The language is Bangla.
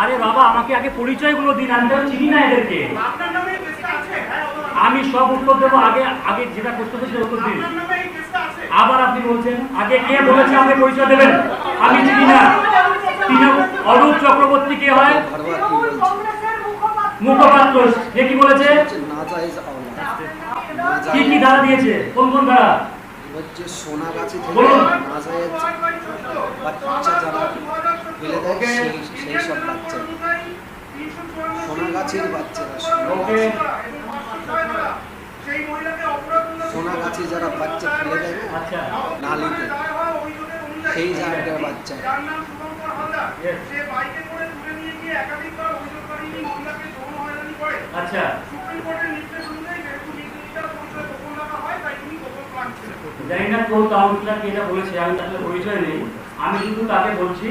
আরে বাবা আমাকে আগে পরিচয়গুলো দিন, আমি তো চিনি না এদেরকে। আমি সব উত্তর দেবো, আগে আগে যেটা প্রশ্ন সেটা উত্তর দিন। আবার আপনি বলছেন আগে কে বলেছে আমাকে পরিচয় দেবেন, আমি চিনি না। অরূপ চক্রবর্তী কে হয়? মুখপাত্র। সে কি বলেছে? কি কি ধারা দিয়েছে, কোন কোন ধারা? সোনাগাছি থেকে নাজায়েজ বাচ্চা যারা ফেলে দেয় সেই সব বাচ্চা, সোনাগাছির বাচ্চারা, সোনাগাছি যারা বাচ্চা ফেলে দেয় নালিতে, সেই জায়গার বাচ্চা। আচ্ছা জানি না কোন কাউন্সিলর কি এটা বলেছে, আমি তাকে পরিচয় নেই, আমি শুধু তাকে বলছি